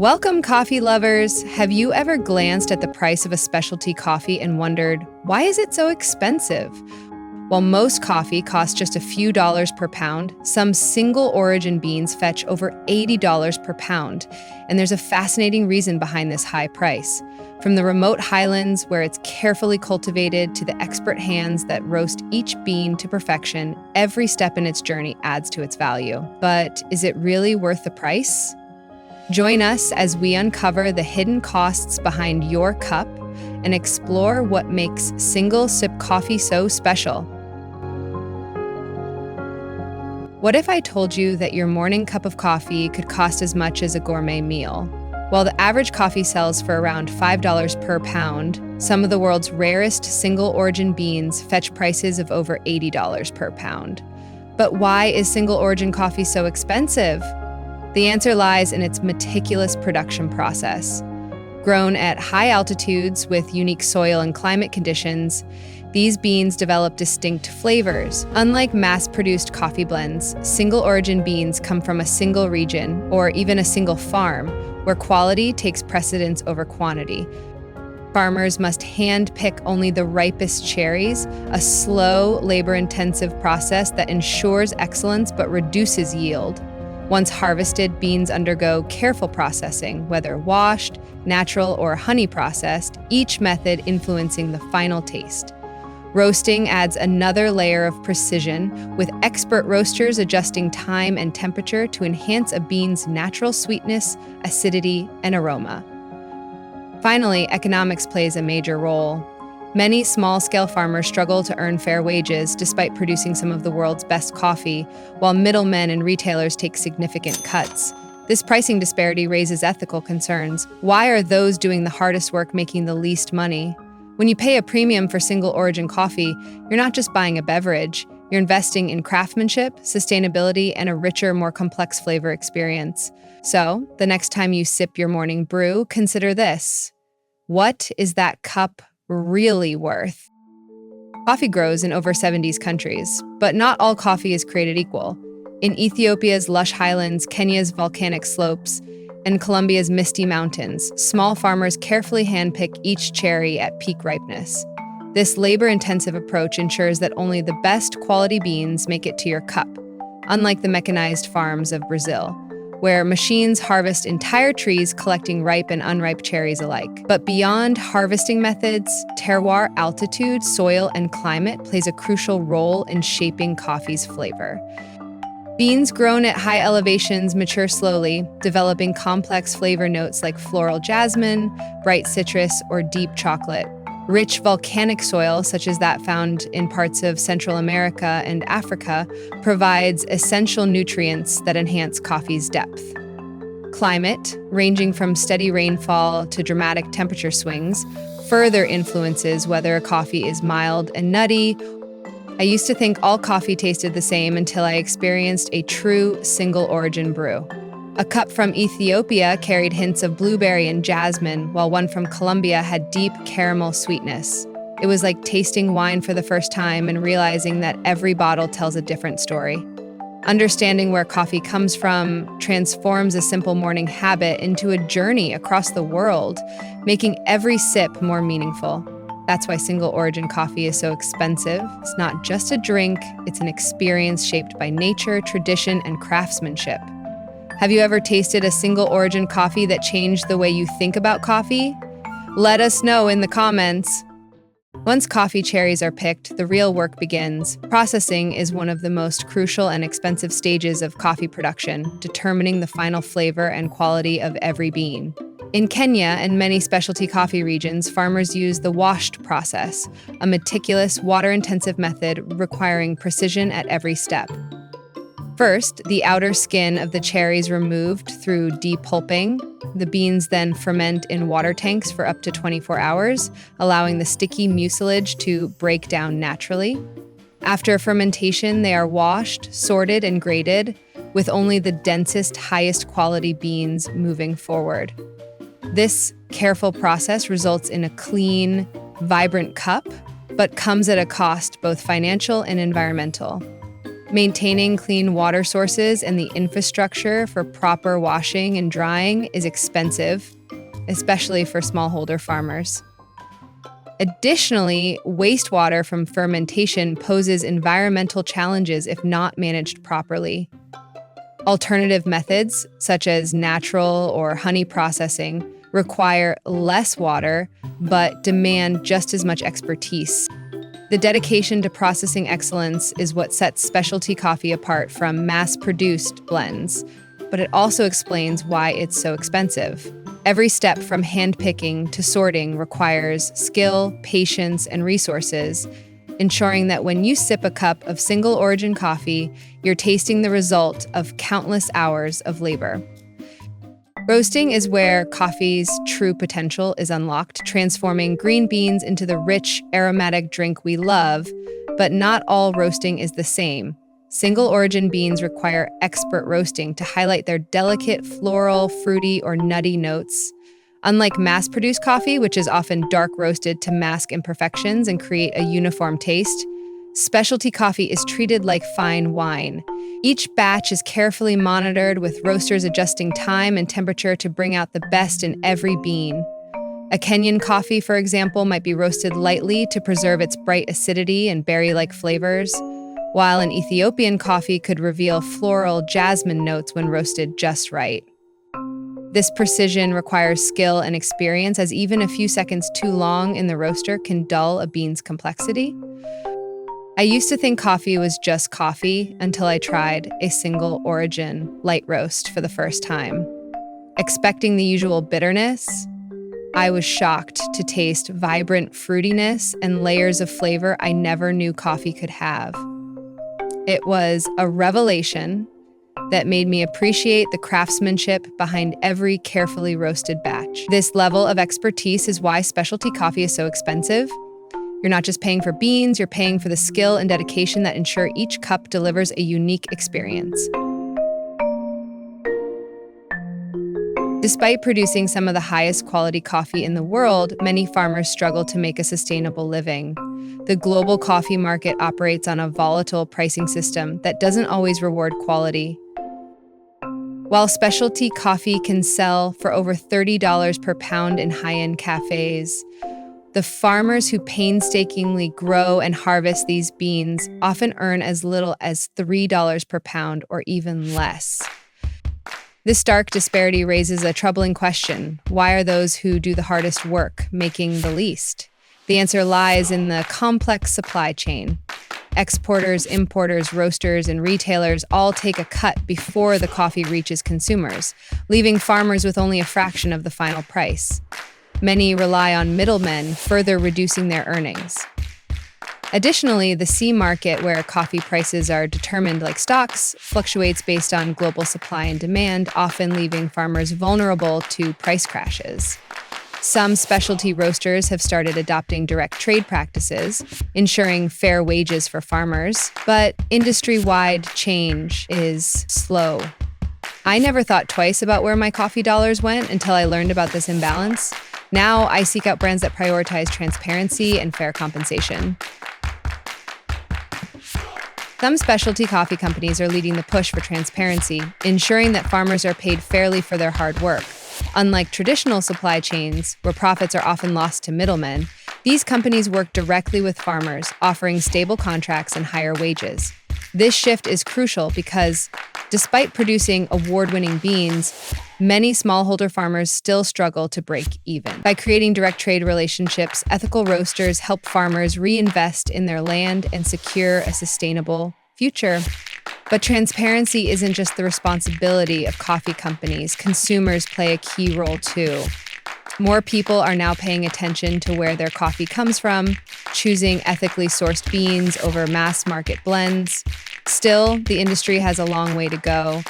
Welcome, coffee lovers! Have you ever glanced at the price of a specialty coffee and wondered, why is it so expensive? While most coffee costs just a few dollars per pound, some single-origin beans fetch over $80 per pound, and there's a fascinating reason behind this high price. From the remote highlands, where it's carefully cultivated, to the expert hands that roast each bean to perfection, every step in its journey adds to its value. But is it really worth the price? Join us as we uncover the hidden costs behind your cup and explore what makes single-sip coffee so special. What if I told you that your morning cup of coffee could cost as much as a gourmet meal? While the average coffee sells for around $5 per pound, some of the world's rarest single-origin beans fetch prices of over $80 per pound. But why is single-origin coffee so expensive? The answer lies in its meticulous production process. Grown at high altitudes with unique soil and climate conditions, these beans develop distinct flavors. Unlike mass-produced coffee blends, single-origin beans come from a single region or even a single farm, where quality takes precedence over quantity. Farmers must hand-pick only the ripest cherries, a slow, labor-intensive process that ensures excellence but reduces yield. Once harvested, beans undergo careful processing, whether washed, natural, or honey processed, each method influencing the final taste. Roasting adds another layer of precision, with expert roasters adjusting time and temperature to enhance a bean's natural sweetness, acidity, and aroma. Finally, economics plays a major role. Many small-scale farmers struggle to earn fair wages despite producing some of the world's best coffee, while middlemen and retailers take significant cuts. This pricing disparity raises ethical concerns. Why are those doing the hardest work making the least money? When you pay a premium for single-origin coffee, you're not just buying a beverage, you're investing in craftsmanship, sustainability, and a richer, more complex flavor experience. So, the next time you sip your morning brew, consider this. What is that cup really worth? Coffee grows in over 70 countries, but not all coffee is created equal. In Ethiopia's lush highlands, Kenya's volcanic slopes, and Colombia's misty mountains, small farmers carefully handpick each cherry at peak ripeness. This labor-intensive approach ensures that only the best quality beans make it to your cup, unlike the mechanized farms of Brazil, where machines harvest entire trees collecting ripe and unripe cherries alike. But beyond harvesting methods, terroir, altitude, soil, and climate plays a crucial role in shaping coffee's flavor. Beans grown at high elevations mature slowly, developing complex flavor notes like floral jasmine, bright citrus, or deep chocolate. Rich volcanic soil, such as that found in parts of Central America and Africa, provides essential nutrients that enhance coffee's depth. Climate, ranging from steady rainfall to dramatic temperature swings, further influences whether a coffee is mild and nutty. I used to think all coffee tasted the same until I experienced a true single-origin brew. A cup from Ethiopia carried hints of blueberry and jasmine, while one from Colombia had deep caramel sweetness. It was like tasting wine for the first time and realizing that every bottle tells a different story. Understanding where coffee comes from transforms a simple morning habit into a journey across the world, making every sip more meaningful. That's why single-origin coffee is so expensive. It's not just a drink, it's an experience shaped by nature, tradition, and craftsmanship. Have you ever tasted a single-origin coffee that changed the way you think about coffee? Let us know in the comments. Once coffee cherries are picked, the real work begins. Processing is one of the most crucial and expensive stages of coffee production, determining the final flavor and quality of every bean. In Kenya and many specialty coffee regions, farmers use the washed process, a meticulous, water-intensive method requiring precision at every step. First, the outer skin of the cherry is removed through depulping. The beans then ferment in water tanks for up to 24 hours, allowing the sticky mucilage to break down naturally. After fermentation, they are washed, sorted, and graded, with only the densest, highest quality beans moving forward. This careful process results in a clean, vibrant cup, but comes at a cost, both financial and environmental. Maintaining clean water sources and the infrastructure for proper washing and drying is expensive, especially for smallholder farmers. Additionally, wastewater from fermentation poses environmental challenges if not managed properly. Alternative methods, such as natural or honey processing, require less water but demand just as much expertise. The dedication to processing excellence is what sets specialty coffee apart from mass-produced blends, but it also explains why it's so expensive. Every step from handpicking to sorting requires skill, patience, and resources, ensuring that when you sip a cup of single-origin coffee, you're tasting the result of countless hours of labor. Roasting is where coffee's true potential is unlocked, transforming green beans into the rich, aromatic drink we love, but not all roasting is the same. Single-origin beans require expert roasting to highlight their delicate floral, fruity, or nutty notes. Unlike mass-produced coffee, which is often dark roasted to mask imperfections and create a uniform taste, specialty coffee is treated like fine wine. Each batch is carefully monitored, with roasters adjusting time and temperature to bring out the best in every bean. A Kenyan coffee, for example, might be roasted lightly to preserve its bright acidity and berry-like flavors, while an Ethiopian coffee could reveal floral jasmine notes when roasted just right. This precision requires skill and experience, as even a few seconds too long in the roaster can dull a bean's complexity. I used to think coffee was just coffee until I tried a single origin light roast for the first time. Expecting the usual bitterness, I was shocked to taste vibrant fruitiness and layers of flavor I never knew coffee could have. It was a revelation that made me appreciate the craftsmanship behind every carefully roasted batch. This level of expertise is why specialty coffee is so expensive. You're not just paying for beans, you're paying for the skill and dedication that ensure each cup delivers a unique experience. Despite producing some of the highest quality coffee in the world, many farmers struggle to make a sustainable living. The global coffee market operates on a volatile pricing system that doesn't always reward quality. While specialty coffee can sell for over $30 per pound in high-end cafes, the farmers who painstakingly grow and harvest these beans often earn as little as $3 per pound or even less. This stark disparity raises a troubling question. Why are those who do the hardest work making the least? The answer lies in the complex supply chain. Exporters, importers, roasters, and retailers all take a cut before the coffee reaches consumers, leaving farmers with only a fraction of the final price. Many rely on middlemen, further reducing their earnings. Additionally, the C market, where coffee prices are determined like stocks, fluctuates based on global supply and demand, often leaving farmers vulnerable to price crashes. Some specialty roasters have started adopting direct trade practices, ensuring fair wages for farmers, but industry-wide change is slow. I never thought twice about where my coffee dollars went until I learned about this imbalance. Now I seek out brands that prioritize transparency and fair compensation. Some specialty coffee companies are leading the push for transparency, ensuring that farmers are paid fairly for their hard work. Unlike traditional supply chains, where profits are often lost to middlemen, these companies work directly with farmers, offering stable contracts and higher wages. This shift is crucial because, despite producing award-winning beans, many smallholder farmers still struggle to break even. By creating direct trade relationships, ethical roasters help farmers reinvest in their land and secure a sustainable future. But transparency isn't just the responsibility of coffee companies. Consumers play a key role too. More people are now paying attention to where their coffee comes from, choosing ethically sourced beans over mass market blends. Still, the industry has a long way to go.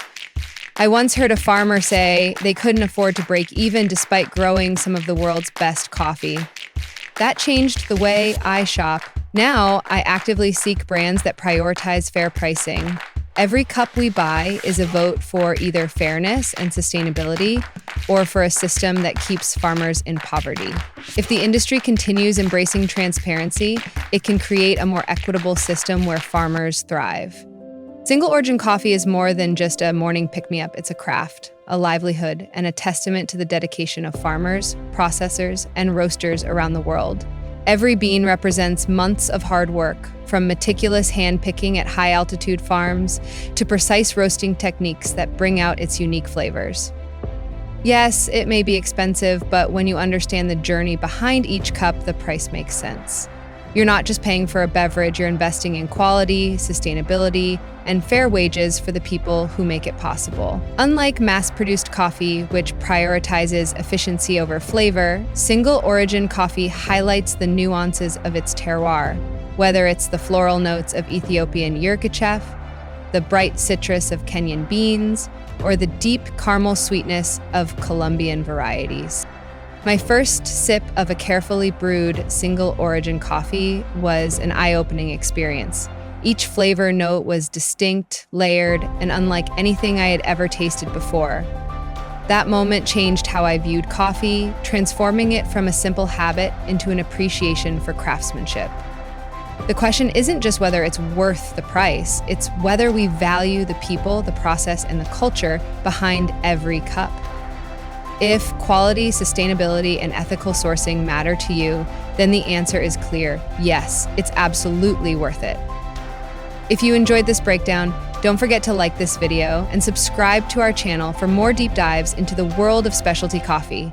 I once heard a farmer say they couldn't afford to break even despite growing some of the world's best coffee. That changed the way I shop. Now, I actively seek brands that prioritize fair pricing. Every cup we buy is a vote for either fairness and sustainability or for a system that keeps farmers in poverty. If the industry continues embracing transparency, it can create a more equitable system where farmers thrive. Single origin coffee is more than just a morning pick-me-up. It's a craft, a livelihood, and a testament to the dedication of farmers, processors, and roasters around the world. Every bean represents months of hard work, from meticulous hand-picking at high-altitude farms to precise roasting techniques that bring out its unique flavors. Yes, it may be expensive, but when you understand the journey behind each cup, the price makes sense. You're not just paying for a beverage, you're investing in quality, sustainability, and fair wages for the people who make it possible. Unlike mass-produced coffee, which prioritizes efficiency over flavor, single-origin coffee highlights the nuances of its terroir, whether it's the floral notes of Ethiopian yirgacheffe, the bright citrus of Kenyan beans, or the deep caramel sweetness of Colombian varieties. My first sip of a carefully brewed single-origin coffee was an eye-opening experience. Each flavor note was distinct, layered, and unlike anything I had ever tasted before. That moment changed how I viewed coffee, transforming it from a simple habit into an appreciation for craftsmanship. The question isn't just whether it's worth the price, it's whether we value the people, the process, and the culture behind every cup. If quality, sustainability, and ethical sourcing matter to you, then the answer is clear. Yes, it's absolutely worth it. If you enjoyed this breakdown, don't forget to like this video and subscribe to our channel for more deep dives into the world of specialty coffee.